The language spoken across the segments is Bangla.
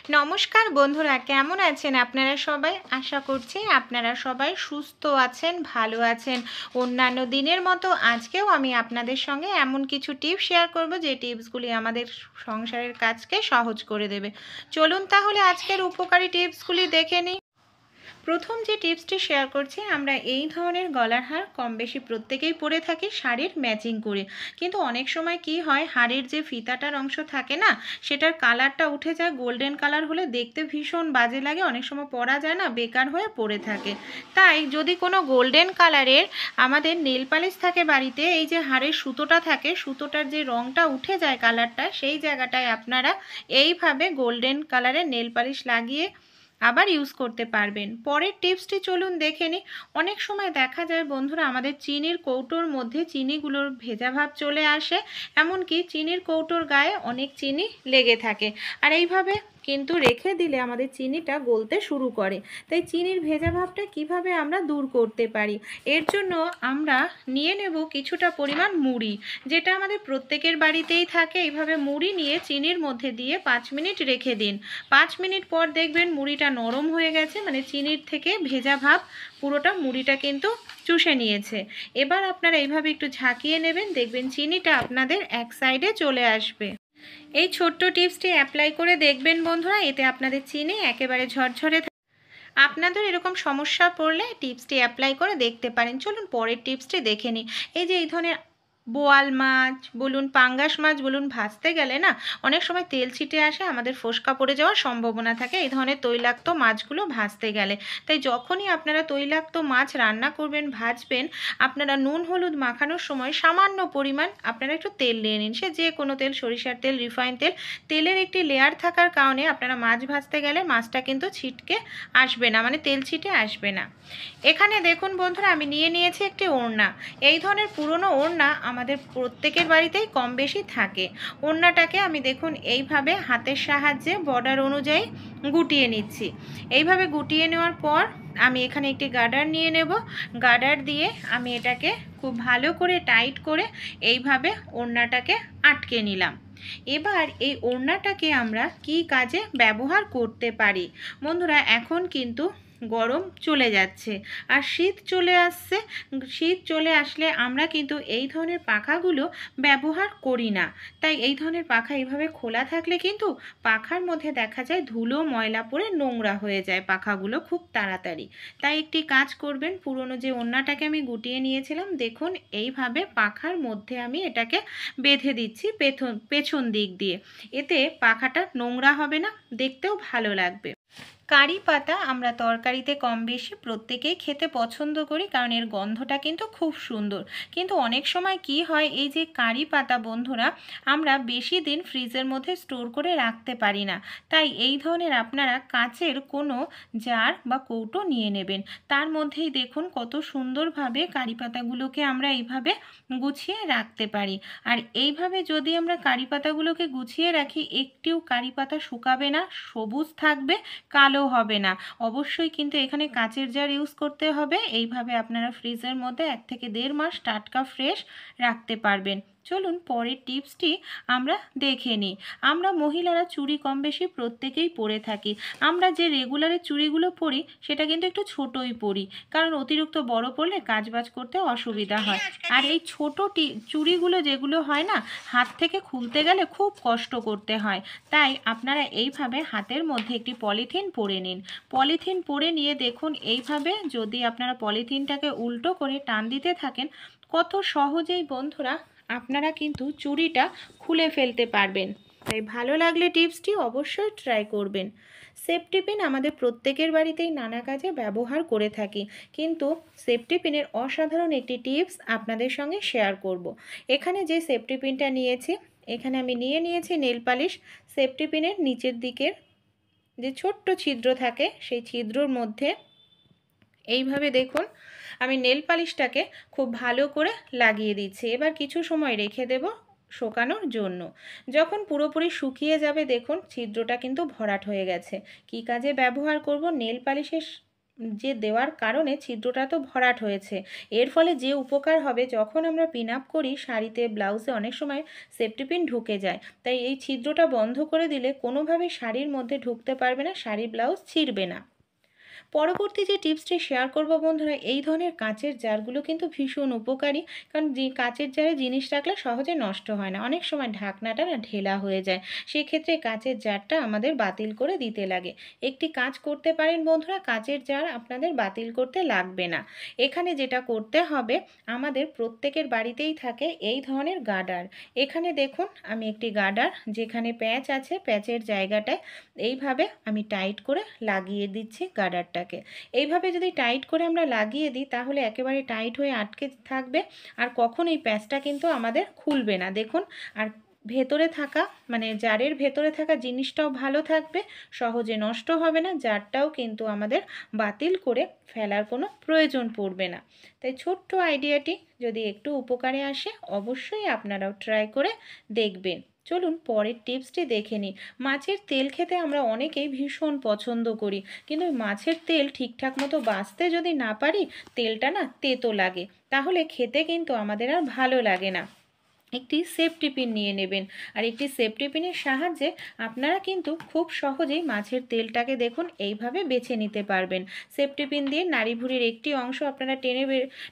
নমস্কার বন্ধুরা, কেমন আছেন আপনারা সবাই? আশা করছি আপনারা সবাই সুস্থ আছেন, ভালো আছেন। অন্যান্য দিনের মতো আজকেও আমি আপনাদের সঙ্গে এমন কিছু টিপস শেয়ার করব যে টিপসগুলি আমাদের সংসারের কাজকে সহজ করে দেবে। চলুন তাহলে আজকের উপকারী টিপসগুলি দেখে নিই। প্রথম যে টিপসটি শেয়ার করছি, আমরা এই ধরনের গলার হার কম বেশি প্রত্যেকেই পরে থাকি শাড়ির ম্যাচিং করে। কিন্তু অনেক সময় কি হয়, হাড়ের যে ফিতাটার অংশ থাকে না, সেটার কালারটা উঠে যায়। গোল্ডেন কালার হলে দেখতে ভীষণ বাজে লাগে, অনেক সময় পরা যায় না, বেকার হয়ে পড়ে থাকে। তাই যদি কোনো গোল্ডেন কালারের আমাদের নেল পালিশ থাকে বাড়িতে, এই যে হাড়ের সুতোটা থাকে, সুতোটার যে রঙটা উঠে যায় কালারটা, সেই জায়গাটায় আপনারা এইভাবে গোল্ডেন কালারের নেল পালিশ লাগিয়ে আবার ইউজ করতে পারবেন। পরের টিপসটি চলুন দেখে নিই। অনেক সময় দেখা যায় বন্ধুরা, আমাদের চিনির কৌটোর মধ্যে চিনিগুলোর ভেজা ভাব চলে আসে, এমনকি চিনির কৌটোর গায়ে অনেক চিনি লেগে থাকে। আর এইভাবে কিন্তু রেখে দিলে আমাদের চিনিটা গলতে শুরু করে। তাই চিনির ভেজা ভাবটা কিভাবে আমরা দূর করতে পারি, এর জন্য আমরা নিয়ে নেব কিছুটা পরিমাণ মুড়ি, যেটা আমাদের প্রত্যেকের বাড়িতেই থাকে। এইভাবে মুড়ি নিয়ে চিনির মধ্যে দিয়ে 5 মিনিট রেখে দিন। 5 মিনিট পর দেখবেন মুড়িটা নরম হয়ে গেছে, মানে চিনির থেকে ভেজা ভাব পুরোটা মুড়িটা কিন্তু চুষে নিয়েছে। এবার আপনারা এইভাবে একটু ঝাঁকিয়ে নেবেন, দেখবেন চিনিটা আপনাদের এক সাইডে চলে আসবে। এই ছোট্ট টিপসটি অ্যাপ্লাই করে দেখবেন বন্ধুরা, এতে আপনাদের চিনি একেবারে ঝরঝরে। আপনাদের এরকম সমস্যা পড়লে টিপসটি অ্যাপ্লাই করে দেখতে পারেন। চলুন পরের টিপসটি দেখে নিই। এই যে এই ধরনের বোয়াল মাছ বলুন, পাঙ্গাস মাছ বলুন, ভাজতে গেলে না অনেক সময় তেল ছিটে আসে, আমাদের ফোসকা পড়ে যাওয়ার সম্ভাবনা থাকে এই ধরনের তৈলাক্ত মাছগুলো ভাজতে গেলে। তাই যখনই আপনারা তৈলাক্ত মাছ রান্না করবেন, ভাজবেন, আপনারা নুন হলুদ মাখানোর সময় সামান্য পরিমাণ আপনারা একটু তেল নিয়ে নিন। সে যে কোনো তেল, সরিষার তেল, রিফাইন তেল। তেলের একটি লেয়ার থাকার কারণে আপনারা মাছ ভাজতে গেলে মাছটা কিন্তু ছিটকে আসবে না, মানে তেল ছিটে আসবে না। এখানে দেখুন বন্ধুরা, আমি নিয়ে নিয়েছি একটি ওড়না। এই ধরনের পুরনো ওড়না আমাদের প্রত্যেকের বাড়িতেই কম বেশি থাকে। ওড়নাটাকে আমি দেখুন এইভাবে হাতের সাহায্যে বর্ডার অনুযায়ী গুটিয়ে নিচ্ছি। এইভাবে গুটিয়ে নেওয়ার পর আমি এখানে একটি গার্ডার নিয়ে নেব। গার্ডার দিয়ে আমি এটাকে খুব ভালো করে টাইট করে এইভাবে ওড়নাটাকে আটকে নিলাম। এবার এই ওড়নাটাকে আমরা কি কাজে ব্যবহার করতে পারি? বন্ধুরা, এখন কিন্তু গরম চলে যাচ্ছে আর শীত চলে আসছে। শীত চলে আসলে আমরা কিন্তু এই ধরনের পাখাগুলো ব্যবহার করি না। তাই এই ধরনের পাখা এইভাবে খোলা থাকলে কিন্তু পাখার মধ্যে দেখা যায় ধুলো ময়লা পড়ে নোংরা হয়ে যায় পাখাগুলো খুব তাড়াতাড়ি। তাই একটি কাজ করবেন, পুরনো যে ওড়নাটাকে আমি গুটিয়ে নিয়েছিলাম, দেখুন এইভাবে পাখার মধ্যে আমি এটাকে বেঁধে দিচ্ছি পেছন দিক দিয়ে। এতে পাখাটা নোংরা হবে না, দেখতেও ভালো লাগবে। কারি পাতা আমরা তরকারিতে কম বেশি প্রত্যেকেই খেতে পছন্দ করি, কারণ এর গন্ধটা কিন্তু খুব সুন্দর। কিন্তু অনেক সময় কি হয়, এই যে কারি পাতা বন্ধুরা, আমরা বেশি দিন ফ্রিজের মধ্যে স্টোর করে রাখতে পারি না। তাই এই ধরনের আপনারা কাচের কোনো জার বা কৌটো নিয়ে নেবেন। তার মধ্যেই দেখুন কত সুন্দরভাবে কারি পাতাগুলোকে আমরা এইভাবে গুছিয়ে রাখতে পারি। আর এইভাবে যদি আমরা কারি পাতাগুলোকে গুছিয়ে রাখি, একটিও কারি পাতা শুকাবে না, সবুজ থাকবে, কালো হবে না। অবশ্যই কিন্তু এখানে কাচের জার ইউজ করতে হবে। এইভাবে আপনারা ফ্রিজের মধ্যে 1 থেকে 1.5 মাস টাটকা ফ্রেশ রাখতে পারবেন। চলুন পরের টিপসটি আমরা দেখে নিই। আমরা মহিলারা চুড়ি কম বেশি প্রত্যেকেই পরে থাকি। আমরা যে রেগুলারে চুড়িগুলো পরি সেটা কিন্তু একটু ছোটই পরি, কারণ অতিরিক্ত বড় পরলে কাজবাজ করতে অসুবিধা হয়। আর এই ছোট চুড়িগুলো যেগুলো হয় না, হাত থেকে খুলতে গেলে খুব কষ্ট করতে হয়। তাই আপনারা এইভাবে হাতের মধ্যে একটি পলিথিন পরে নিন। পলিথিন পরে নিয়ে দেখুন এইভাবে যদি আপনারা পলিথিনটাকে উল্টো করে টান দিতে থাকেন, কত সহজেই বন্ধুরা আপনারা কিন্তু চুড়িটা খুলে ফেলতে পারবেন। তাই ভালো লাগলে টিপসটি অবশ্যই ট্রাই করবেন। সেফটি পিন আমাদের প্রত্যেকের বাড়িতেই নানা কাজে ব্যবহার করে থাকি, কিন্তু সেফটি পিনের অসাধারণ একটি টিপস আপনাদের সঙ্গে শেয়ার করব। এখানে যে সেফটি পিনটা নিয়েছি, এখানে আমি নিয়ে নিয়েছি নেল পালিশ। সেফটি পিনের নিচের দিকের যে ছোট্ট ছিদ্র থাকে, সেই ছিদ্রর মধ্যে এইভাবে দেখুন আমি নেল পালিশটাকে খুব ভালো করে লাগিয়ে দিচ্ছি। এবার কিছু সময় রেখে দেব শুকানোর জন্য। যখন পুরোপুরি শুকিয়ে যাবে, দেখুন ছিদ্রটা কিন্তু ভরাট হয়ে গেছে। কি কাজে ব্যবহার করব? নেল পালিশের যে দেওয়ার কারণে ছিদ্রটা তো ভরাট হয়েছে। এর ফলে যে উপকার হবে, যখন আমরা পিন আপ করি শাড়িতে ব্লাউজে অনেক সময় সেফটি পিন ঢুকে যায়, তাই এই ছিদ্রটা বন্ধ করে দিলে কোনোভাবেই শাড়ির মধ্যে ঢুকতে পারবে না, শাড়ি ব্লাউজ ছিঁড়বে না। পরবর্তী যে টিপসটি শেয়ার করব বন্ধুরা, এই ধরনের কাচের জারগুলো কিন্তু ভীষণ উপকারী। কারণ যে কাচের জারে জিনিস রাখলে সহজে নষ্ট হয় না, অনেক সময় ঢাকনাটা না ঢেলা হয়ে যায়, সেক্ষেত্রে কাচের জারটা আমাদের বাতিল করে দিতে লাগে। একটি কাজ করতে পারেন বন্ধুরা, কাচের জার আপনাদের বাতিল করতে লাগবে না। এখানে যেটা করতে হবে, আমাদের প্রত্যেকের বাড়িতেই থাকে এই ধরনের গার্ডার। এখানে দেখুন আমি একটি গার্ডার, যেখানে প্যাচ আছে প্যাচের জায়গাটায় এইভাবে আমি টাইট করে লাগিয়ে দিচ্ছি গার্ডারটাকে। এইভাবে যদি টাইট করে আমরা লাগিয়ে দিই তাহলে একেবারে টাইট হয়ে আটকে থাকবে, আর কখন এই প্যাচটা কিন্তু আমাদের খুলবে না। দেখুন, আর ভেতরে থাকা মানে জারের ভেতরে থাকা জিনিসটাও ভালো থাকবে, সহজে নষ্ট হবে না, জারটাও কিন্তু আমাদের বাতিল করে ফেলার কোনো প্রয়োজন পড়বে না। তাই ছোট্ট আইডিয়াটি যদি একটু উপকারে আসে, অবশ্যই আপনারাও ট্রাই করে দেখবেন। চলুন পরের টিপসটি দেখে নিই। মাছের তেল খেতে আমরা অনেকেই ভীষণ পছন্দ করি, কিন্তু মাছের তেল ঠিকঠাক মতো বাছতে যদি না পারি, তেলটা না তেতো লাগে, তাহলে খেতে কিন্তু আমাদের আর ভালো লাগে না। একটি সেফটি পিন নিয়ে নেবেন, আর একটি সেফটি পিনের সাহায্যে আপনারা কিন্তু খুব সহজেই মাছের তেলটাকে দেখুন এইভাবে বেছে নিতে পারবেন। সেফটি পিন দিয়ে নাড়িভুঁড়ির একটি অংশ আপনারা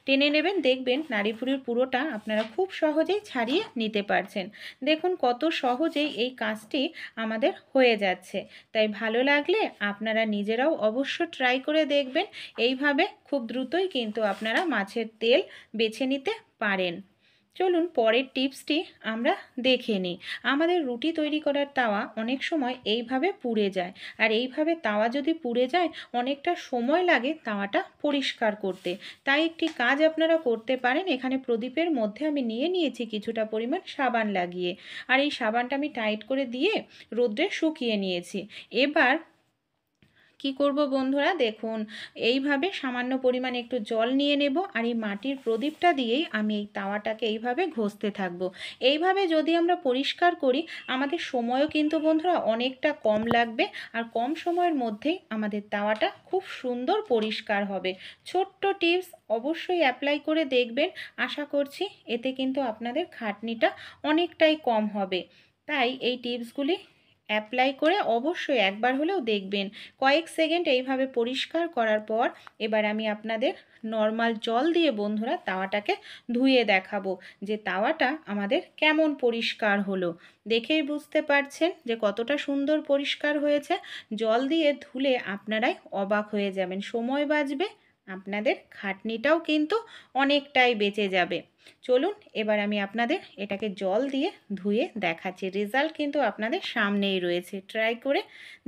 টেনে নেবেন, দেখবেন নাড়িভুঁড়ির পুরোটা আপনারা খুব সহজেই ছাড়িয়ে নিতে পারছেন। দেখুন কত সহজেই এই কাজটি আমাদের হয়ে যাচ্ছে। তাই ভালো লাগলে আপনারা নিজেরাও অবশ্য ট্রাই করে দেখবেন। এইভাবে খুব দ্রুতই কিন্তু আপনারা মাছের তেল বেছে নিতে পারেন। চলুন পরের টিপসটি আমরা দেখে নিই। আমাদের রুটি তৈরি করার তাওয়া অনেক সময় এইভাবে পুড়ে যায়, আর এইভাবে তাওয়া যদি পুড়ে যায় অনেকটা সময় লাগে তাওয়াটা পরিষ্কার করতে। তাই একটি কাজ আপনারা করতে পারেন, এখানে প্রদীপের মধ্যে আমি নিয়ে নিয়েছি কিছুটা পরিমাণ সাবান লাগিয়ে, আর এই সাবানটা আমি টাইট করে দিয়ে রোদ্রে শুকিয়ে নিয়েছি। এবার কি করব বন্ধুরা, দেখুন এইভাবে সামান্য পরিমাণে একটু জল নিয়ে নেব, আর এই মাটির প্রদীপটা দিয়েই আমি এই তাওয়াটাকে এইভাবে ঘষতে থাকব। এইভাবে যদি আমরা পরিষ্কার করি আমাদের সময়ও কিন্তু বন্ধুরা অনেকটা কম লাগবে, আর কম সময়ের মধ্যেই আমাদের তাওয়াটা খুব সুন্দর পরিষ্কার হবে। ছোট্ট টিপস অবশ্যই অ্যাপ্লাই করে দেখবেন, আশা করছি এতে কিন্তু আপনাদের খাটনিটা অনেকটাই কম হবে। তাই এই টিপসগুলি অ্যাপ্লাই করে অবশ্যই একবার হলেও দেখবেন। কয়েক সেকেন্ড এইভাবে পরিষ্কার করার পর এবার আমি আপনাদের নর্মাল জল দিয়ে বন্ধুরা তাওয়াটাকে ধুয়ে দেখাবো যে তাওয়াটা আমাদের কেমন পরিষ্কার হলো। দেখেই বুঝতে পারছেন যে কতটা সুন্দর পরিষ্কার হয়েছে। জল দিয়ে ধুলে আপনারাই অবাক হয়ে যাবেন, সময় বাঁচবে, আপনাদের খাটনিটাও কিন্তু অনেকটাই বেঁচে যাবে। চলুন এবার আমি আপনাদের এটাকে জল দিয়ে ধুয়ে দেখাচ্ছি, রেজাল্ট কিন্তু আপনাদের সামনেই রয়েছে, ট্রাই করে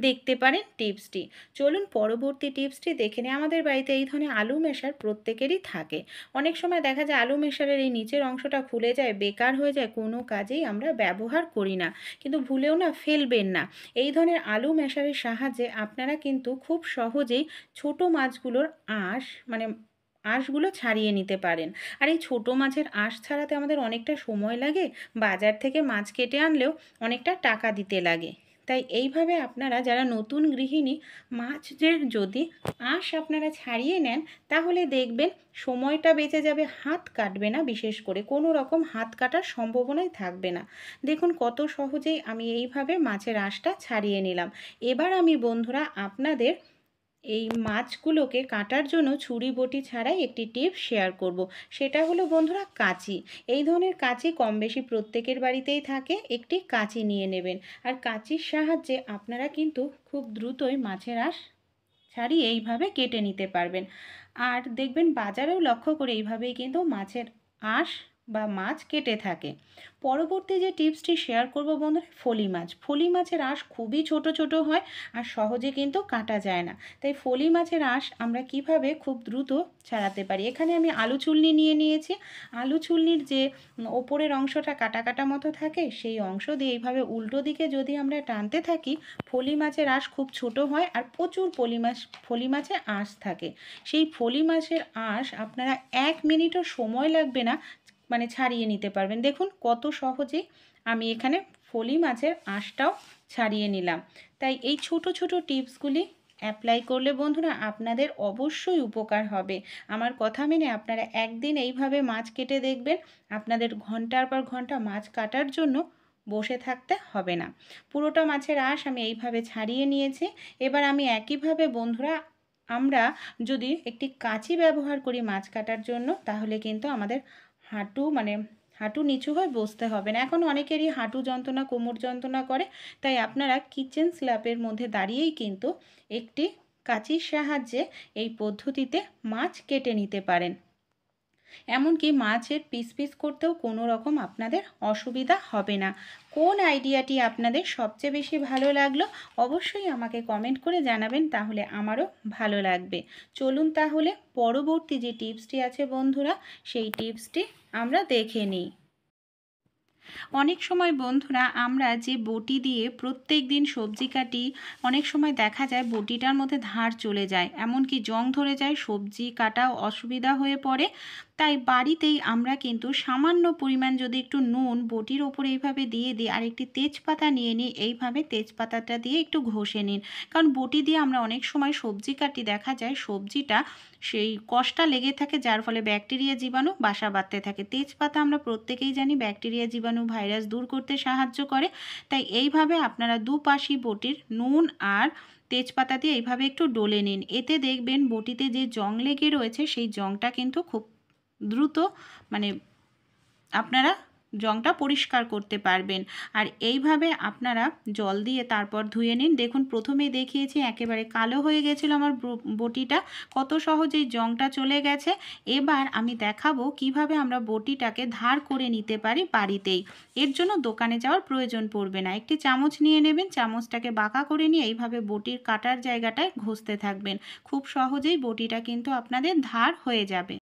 দেখতে পারেন টিপসটি। চলুন পরবর্তী টিপসটি দেখে নিই। আমাদের বাড়িতে এই ধরনের আলু মেশার প্রত্যেকেরই থাকে। অনেক সময় দেখা যায় আলু মেশারের এই নিচের অংশটা খুলে যায়, বেকার হয়ে যায়, কোনো কাজেই আমরা ব্যবহার করি না, কিন্তু ভুলেও না ফেলবেন না। এই ধরনের আলু মেশারের সাহায্যে আপনারা কিন্তু খুব সহজেই ছোট মাছগুলোর আঁশ মানে আঁশগুলো ছাড়িয়ে নিতে পারেন। আর এই ছোটো মাছের আঁশ ছাড়াতে আমাদের অনেকটা সময় লাগে, বাজার থেকে মাছ কেটে আনলেও অনেকটা টাকা দিতে লাগে। তাই এইভাবে আপনারা যারা নতুন গৃহিণী, মাছের যদি আঁশ আপনারা ছাড়িয়ে নেন তাহলে দেখবেন সময়টা বেঁচে যাবে, হাত কাটবে না, বিশেষ করে কোনো রকম হাত কাটার সম্ভাবনাই থাকবে না। দেখুন কত সহজেই আমি এইভাবে মাছের আঁশটা ছাড়িয়ে নিলাম। এবার আমি বন্ধুরা আপনাদের এই মাছগুলোকে কাটার জন্য ছুরি বটি ছাড়াই একটি টিপস শেয়ার করব। সেটা হলো বন্ধুরা কাঁচি। এই ধরনের কাঁচি কম বেশি প্রত্যেকের বাড়িতেই থাকে। একটি কাঁচি নিয়ে নেবেন, আর কাঁচির সাহায্যে আপনারা কিন্তু খুব দ্রুতই মাছের আঁশ ছাড়িয়ে এইভাবে কেটে নিতে পারবেন। আর দেখবেন বাজারেও লক্ষ্য করে এইভাবেই কিন্তু মাছের আঁশ বা মাছ কেটে থাকে। পরবর্তী যে টিপসটি শেয়ার করব বন্ধুরা, ফলি মাছ। ফলি মাছের আঁশ খুবই ছোট ছোট হয়, আর সহজে কিন্তু কাটা যায় না। তাই ফলি মাছের আঁশ আমরা কিভাবে খুব দ্রুত ছাড়াতে পারি, এখানে আমি আলু চুলনি নিয়ে নিয়েছি। আলু চুলনির যে ওপরের অংশটা কাটা কাটা মতো থাকে, সেই অংশ দিয়ে এইভাবে উল্টো দিকে যদি আমরা টানতে থাকি, ফলি মাছের আঁশ খুব ছোট হয়, আর প্রচুর ফলি মাছে আঁশ থাকে। সেই ফলি মাছের আঁশ আপনারা 1 মিনিটও সময় লাগবে না, মানে ছাড়িয়ে নিতে পারবেন। দেখুন কত সহজেই আমি এখানে ফলি মাছের আঁশটাও ছাড়িয়ে নিলাম। তাই এই ছোট ছোট টিপসগুলি অ্যাপ্লাই করলে বন্ধুরা আপনাদের অবশ্যই উপকার হবে। আমার কথা মেনে আপনারা একদিন এইভাবে মাছ কেটে দেখবেন, আপনাদের ঘন্টার পর ঘন্টা মাছ কাটার জন্য বসে থাকতে হবে না। পুরোটা মাছের আঁশ আমি এইভাবে ছাড়িয়ে নিয়েছি। এবার আমি একইভাবে বন্ধুরা, আমরা যদি একটি কাঁচি ব্যবহার করি মাছ কাটার জন্য, তাহলে কিন্তু আমাদের হাঁটু নিচু হয়ে বসতে হবে না। এখন অনেকেরই হাঁটু যন্ত্রণা, কোমর যন্ত্রণা করে, তাই আপনারা কিচেন স্ল্যাবের মধ্যে দাঁড়িয়েই কিন্তু একটি কাঁচির সাহায্যে এই পদ্ধতিতে মাছ কেটে নিতে পারেন। এমনকি মাছের পিস পিস করতেও কোনো রকম আপনাদের অসুবিধা হবে না। কোন আইডিয়াটি আপনাদের সবচেয়ে বেশি ভালো লাগলো অবশ্যই আমাকে কমেন্ট করে জানাবেন, তাহলে আমারও ভালো লাগবে। চলুন তাহলে পরবর্তী যে টিপসটি আছে বন্ধুরা, সেই টিপসটি আমরা দেখে নিই। অনেক সময় বন্ধুরা আমরা যে বটি দিয়ে প্রত্যেক দিন সবজি কাটি, অনেক সময় দেখা যায় বটিটার মধ্যে ধার চলে যায়, এমনকি জং ধরে যায়, সবজি কাটাও অসুবিধা হয়ে পড়ে। তাই বাড়িতেই আমরা কিন্তু সামান্য পরিমাণ যদি একটু নুন বটির ওপরে এইভাবে দিয়ে দিই, আর একটি তেজপাতা নিয়ে নিই, এইভাবে তেজপাতাটা দিয়ে একটু ঘষে নিন। কারণ বটি দিয়ে আমরা অনেক সময় সবজি কাটি, দেখা যায় সবজিটা সেই কষটা লেগে থাকে, যার ফলে ব্যাকটেরিয়া জীবাণু বাসা বাঁধতে থাকে। তেজপাতা আমরা প্রত্যেকেই জানি ব্যাকটেরিয়া জীবাণু ভাইরাস দূর করতে সাহায্য করে। তাই এইভাবে আপনারা দুপাশই বটির নুন আর তেজপাতা দিয়ে এইভাবে একটু ডলে নিন। এতে দেখবেন বটিতে যে জং লেগে রয়েছে সেই জংটা কিন্তু খুব দ্রুত আপনারা জংটা পরিষ্কার করতে পারবেন। আর এইভাবে আপনারা জল দিয়ে তারপর ধুয়ে নিন। দেখুন প্রথমেই দেখিয়েছি একেবারে কালো হয়ে গেছিলো আমার বটিটা, কত সহজেই জংটা চলে গেছে। এবার আমি দেখাবো কিভাবে আমরা বটিটাকে ধার করে নিতে পারি বাড়িতেই। এর জন্য দোকানে যাওয়ার প্রয়োজন পড়বে না। একটি চামচ নিয়ে নেবেন, চামচটাকে বাঁকা করে নিয়ে এইভাবে বটির কাটার জায়গাটায় ঘষতে থাকবেন। খুব সহজেই বটিটা কিন্তু আপনাদের ধার হয়ে যাবে।